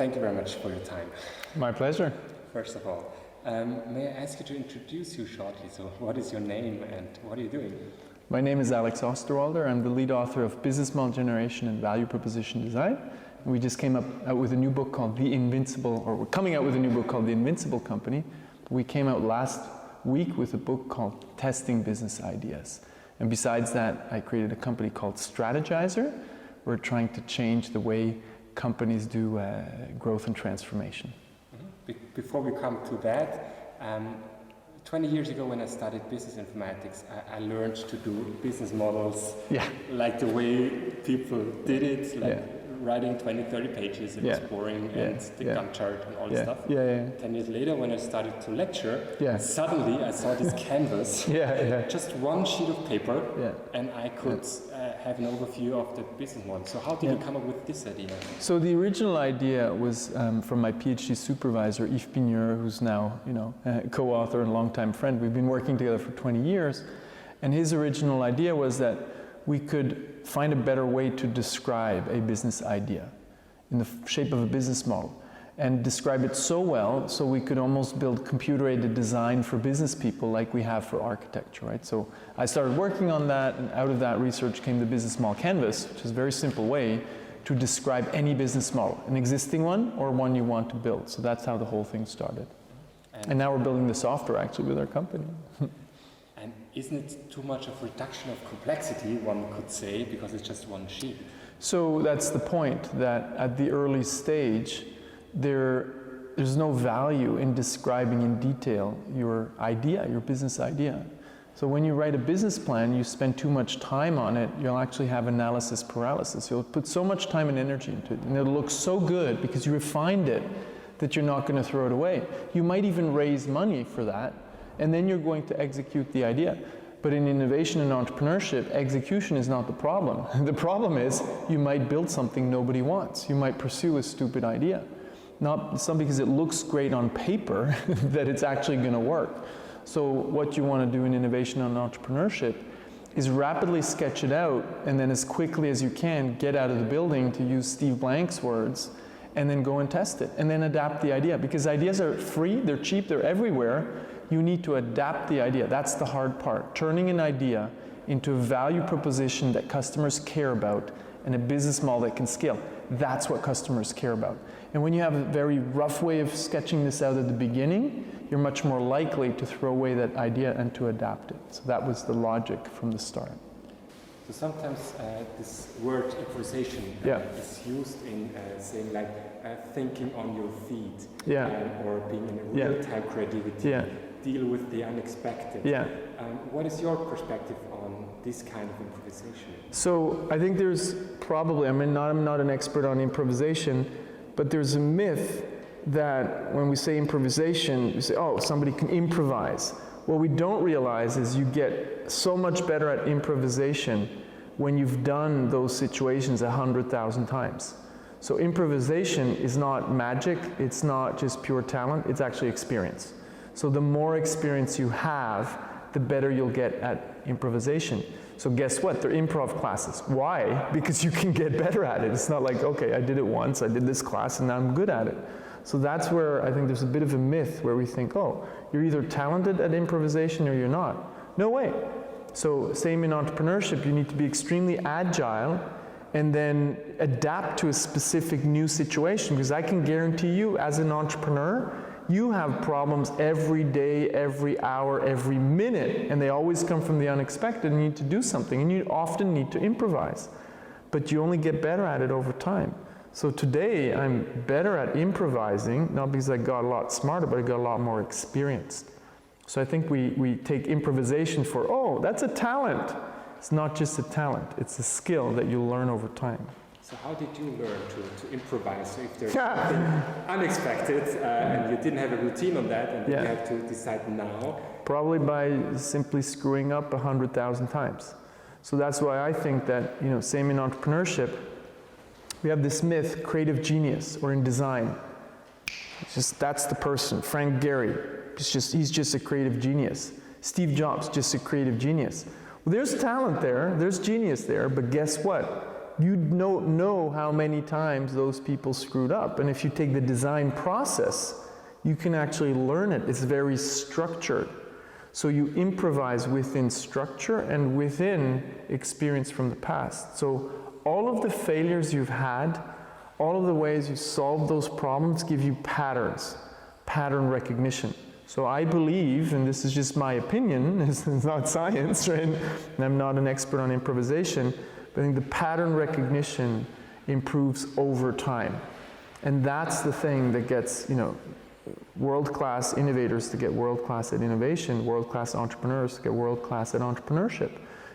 Thank you very much for your time. My pleasure. First of all, may I ask you to introduce you shortly? So what is your name and what are you doing? My name is Alex Osterwalder. I'm the lead author of Business Model Generation and Value Proposition Design. We just came out with a new book called The Invincible, or we're coming out with a new book called The Invincible Company. We came out last week with a book called Testing Business Ideas. And besides that, I created a company called Strategizer. We're trying to change the way companies do growth and transformation. Before we come to that, 20 years ago when I studied business informatics, I learned to do business models like the way people did it, like writing 20, 30 pages, it was boring, and the Gantt chart and all this stuff. 10 years later, when I started to lecture, suddenly I saw this canvas, just one sheet of paper, and I could have an overview of the business model. So how did you come up with this idea? So the original idea was from my PhD supervisor, Yves Pigneur, who's now a co-author and longtime friend. We've been working together for 20 years, and his original idea was that we could find a better way to describe a business idea in the shape of a business model, and describe it so well so we could almost build computer-aided design for business people like we have for architecture, right? So I started working on that, and out of that research came the business model canvas, which is a very simple way to describe any business model, an existing one or one you want to build. So that's how the whole thing started. And now we're building the software actually with our company. And isn't it too much of reduction of complexity, one could say, because it's just one sheet? So that's the point, that at the early stage, there's no value in describing in detail your idea, your business idea. So when you write a business plan, you spend too much time on it, you'll actually have analysis paralysis. You'll put so much time and energy into it, and it'll look so good because you refined it that you're not going to throw it away. You might even raise money for that, and then you're going to execute the idea. But in innovation and entrepreneurship, execution is not the problem. The problem is you might build something nobody wants. You might pursue a stupid idea. Not because it looks great on paper that it's actually going to work. So what you want to do in innovation and entrepreneurship is rapidly sketch it out, and then as quickly as you can get out of the building, to use Steve Blank's words, and then go and test it, and then adapt the idea. Because ideas are free, they're cheap, they're everywhere. You need to adapt the idea. That's the hard part. Turning an idea into a value proposition that customers care about and a business model that can scale. That's what customers care about. And when you have a very rough way of sketching this out at the beginning, you're much more likely to throw away that idea and to adapt it. So that was the logic from the start. So sometimes this word improvisation is used in saying like thinking on your feet, or being in a real-time creativity, deal with the unexpected. What is your perspective on this kind of improvisation? So I think there's probably, I'm not an expert on improvisation, but there's a myth that when we say improvisation, we say, oh, somebody can improvise. What we don't realize is you get so much better at improvisation when you've done those situations 100,000 times. So improvisation is not magic, it's not just pure talent, it's actually experience. So the more experience you have, the better you'll get at improvisation. So guess what? They're improv classes. Why? Because you can get better at it. It's not like, okay, I did it once, I did this class, and now I'm good at it. So that's where I think there's a bit of a myth where we think, oh, you're either talented at improvisation or you're not. No way. So same in entrepreneurship, you need to be extremely agile and then adapt to a specific new situation, because I can guarantee you as an entrepreneur, you have problems every day, every hour, every minute, and they always come from the unexpected, and you need to do something, and you often need to improvise. But you only get better at it over time. So today, I'm better at improvising, not because I got a lot smarter, but I got a lot more experienced. So I think we take improvisation for, oh, that's a talent. It's not just a talent, it's a skill that you learn over time. So how did you learn to improvise? So if there's something unexpected and you didn't have a routine on that, and you have to decide now? Probably by simply screwing up 100,000 times. So that's why I think that, same in entrepreneurship, we have this myth, creative genius, or in design. That's the person. Frank Gehry, he's just a creative genius. Steve Jobs, just a creative genius. Well, there's talent there, there's genius there, but guess what? you don't know how many times those people screwed up. And if you take the design process, you can actually learn it. It's very structured. So you improvise within structure and within experience from the past. So all of the failures you've had, all of the ways you solve those problems give you patterns, pattern recognition. So I believe, and this is just my opinion, it's not science, right? And I'm not an expert on improvisation, but I think the pattern recognition improves over time. And that's the thing that gets, world-class innovators to get world-class at innovation, world-class entrepreneurs to get world-class at entrepreneurship.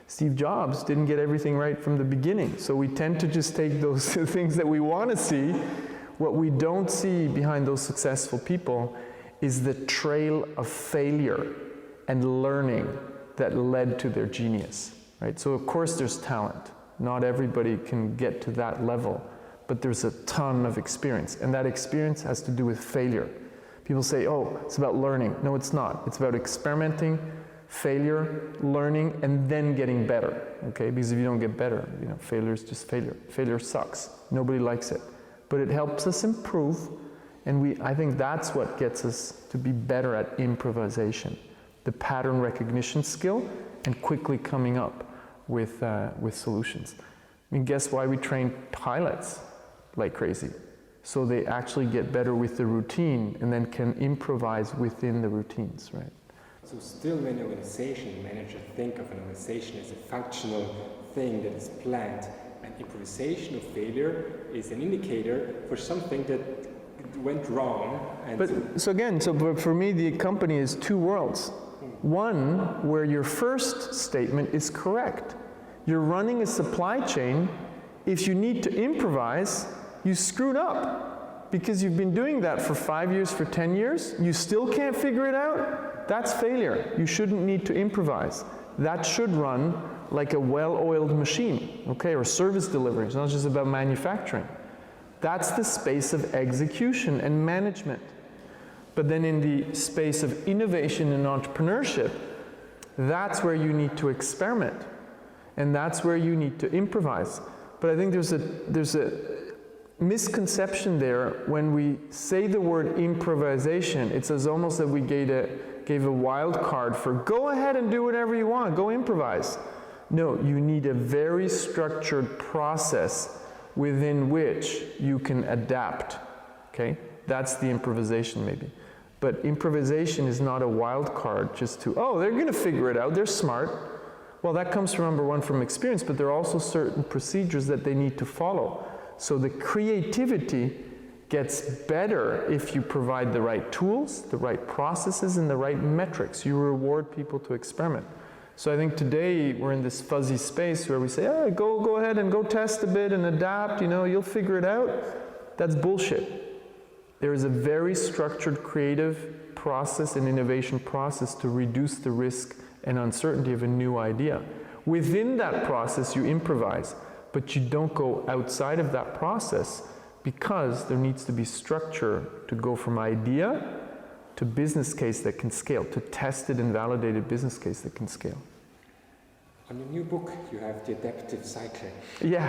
Steve Jobs didn't get everything right from the beginning. So we tend to just take those things that we want to see. What we don't see behind those successful people is the trail of failure and learning that led to their genius, right? So of course there's talent. Not everybody can get to that level, but there's a ton of experience, and that experience has to do with failure. People say, oh, it's about learning. No, it's not. It's about experimenting, failure, learning, and then getting better, okay? Because if you don't get better, failure is just failure. Failure sucks. Nobody likes it. But it helps us improve, and I think that's what gets us to be better at improvisation. The pattern recognition skill and quickly coming up with solutions. I mean, guess why we train pilots like crazy? So they actually get better with the routine and then can improvise within the routines, right? So still when organization managers think of an organization as a functional thing that is planned, and improvisation or failure is an indicator for something that went wrong. And so for me, the company is two worlds. One, where your first statement is correct. You're running a supply chain. If you need to improvise, you screwed up because you've been doing that for 5 years, for 10 years. You still can't figure it out. That's failure. You shouldn't need to improvise. That should run like a well-oiled machine, okay, or service delivery. It's not just about manufacturing. That's the space of execution and management. But then in the space of innovation and entrepreneurship, that's where you need to experiment. And that's where you need to improvise. But I think there's a misconception there when we say the word improvisation. It's as almost that we gave a wild card for go ahead and do whatever you want, go improvise. No, you need a very structured process within which you can adapt, okay? That's the improvisation maybe. But improvisation is not a wild card just to, oh, they're gonna figure it out, they're smart. Well, that comes from, number one, from experience, but there are also certain procedures that they need to follow. So the creativity gets better if you provide the right tools, the right processes, and the right metrics. You reward people to experiment. So I think today we're in this fuzzy space where we say, oh, go ahead and go test a bit and adapt, you'll figure it out. That's bullshit. There is a very structured creative process and innovation process to reduce the risk and uncertainty of a new idea. Within that process, you improvise, but you don't go outside of that process because there needs to be structure to go from idea to business case that can scale, to tested and validated business case that can scale. On your new book, you have the adaptive cycling. Yeah.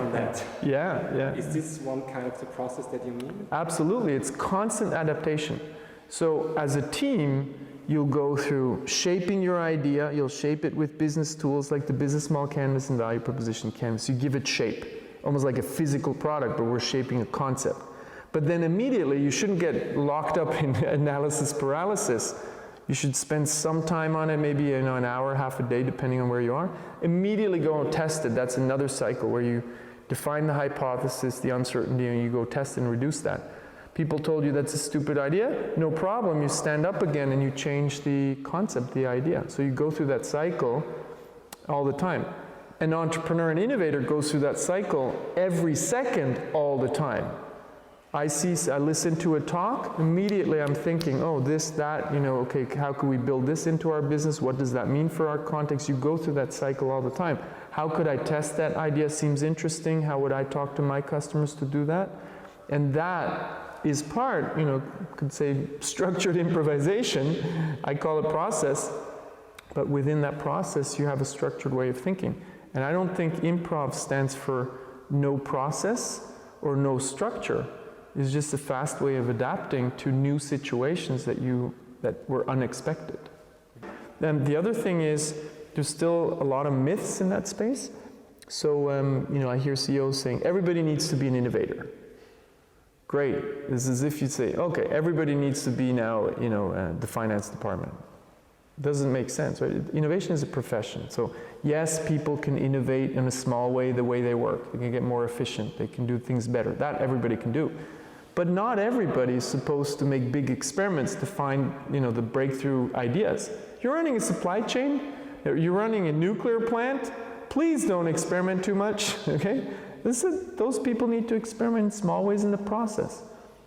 On that. Yeah. Is this one kind of the process that you mean? Absolutely, it's constant adaptation. So as a team, you'll go through shaping your idea, you'll shape it with business tools like the business model canvas and value proposition canvas. You give it shape, almost like a physical product, but we're shaping a concept. But then immediately, you shouldn't get locked up in analysis paralysis. You should spend some time on it, maybe an hour, half a day, depending on where you are. Immediately go and test it. That's another cycle where you define the hypothesis, the uncertainty, and you go test and reduce that. People told you that's a stupid idea, no problem, you stand up again and you change the concept, the idea. So you go through that cycle all the time. An entrepreneur and innovator goes through that cycle every second, all the time. I listen to a talk, immediately I'm thinking, oh, this, that, okay, how can we build this into our business? What does that mean for our context? You go through that cycle all the time. How could I test that idea? Seems interesting. How would I talk to my customers to do that? And that is part, could say structured improvisation. I call it process, but within that process, you have a structured way of thinking. And I don't think improv stands for no process or no structure. It's just a fast way of adapting to new situations that were unexpected. Then the other thing is, there's still a lot of myths in that space. So, I hear CEOs saying, everybody needs to be an innovator. Great. It's as if you'd say, okay, everybody needs to be now, the finance department. Doesn't make sense, right? Innovation is a profession. So, yes, people can innovate in a small way, the way they work. They can get more efficient. They can do things better. That everybody can do. But not everybody is supposed to make big experiments to find, the breakthrough ideas. You're running a supply chain, you're running a nuclear plant, please don't experiment too much, okay? Those people need to experiment in small ways in the process.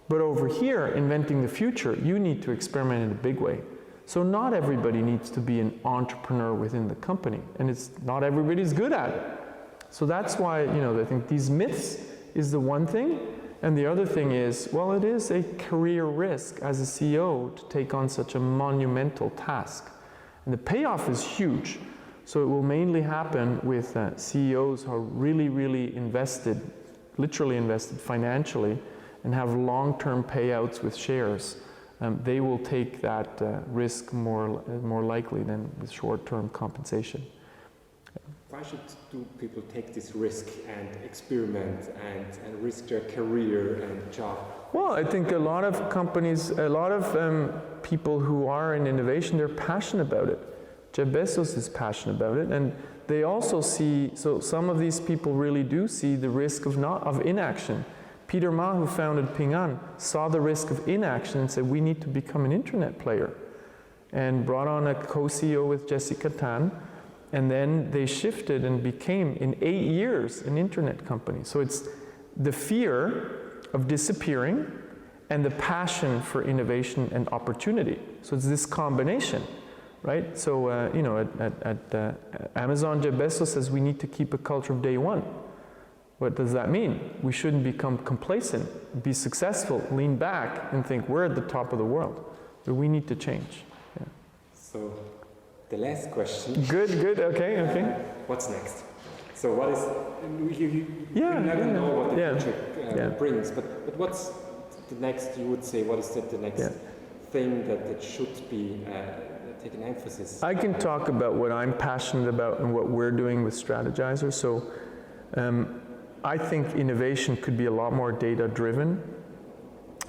But over here, inventing the future, you need to experiment in a big way. So not everybody needs to be an entrepreneur within the company, and not everybody's good at it. So that's why, I think these myths is the one thing, and the other thing is, well, it is a career risk as a CEO to take on such a monumental task. And the payoff is huge. So it will mainly happen with CEOs who are really, really invested, literally invested financially, and have long-term payouts with shares. They will take that risk more likely than with short-term compensation. Why should people take this risk and experiment and risk their career and job? Well, I think a lot of companies, a lot of people who are in innovation, they're passionate about it. Jeff Bezos is passionate about it, and they also see, so some of these people really do see the risk of inaction. Peter Ma, who founded Ping An, saw the risk of inaction and said, we need to become an internet player, and brought on a co-CEO with Jessica Tan, and then they shifted and became, in 8 years, an internet company. So it's the fear of disappearing and the passion for innovation and opportunity. So it's this combination. Right? So, at Amazon, Jeff Bezos says we need to keep a culture of day one. What does that mean? We shouldn't become complacent, be successful, lean back, and think we're at the top of the world. But we need to change. Yeah. So, the last question. Good, okay. What's next? So, what is, you never know what the future brings, but what's the next, you would say, what is the next thing that should be take an emphasis? I can talk about what I'm passionate about and what we're doing with Strategizers. So I think innovation could be a lot more data-driven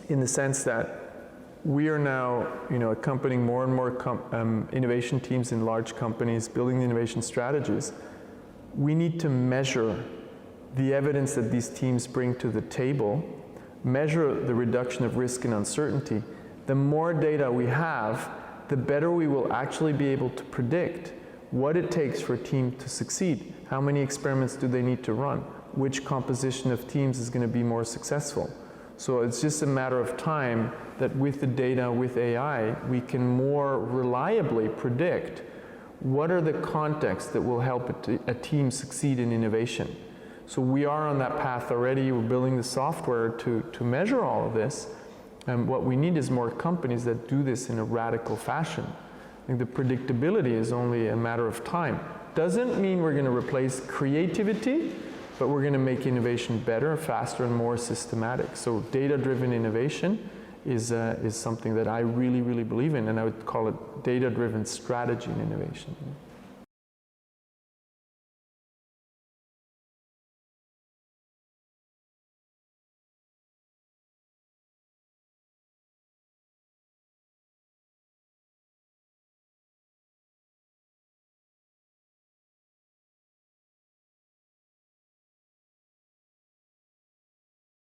in the sense that we are now, accompanying more and more innovation teams in large companies, building the innovation strategies. We need to measure the evidence that these teams bring to the table, measure the reduction of risk and uncertainty. The more data we have, the better we will actually be able to predict what it takes for a team to succeed. How many experiments do they need to run? Which composition of teams is going to be more successful? So it's just a matter of time that with the data, with AI, we can more reliably predict what are the contexts that will help a team succeed in innovation. So we are on that path already. We're building the software to measure all of this. And what we need is more companies that do this in a radical fashion. I think the predictability is only a matter of time. Doesn't mean we're going to replace creativity, but we're going to make innovation better, faster, and more systematic. So data-driven innovation is something that I really, really believe in, and I would call it data-driven strategy in innovation.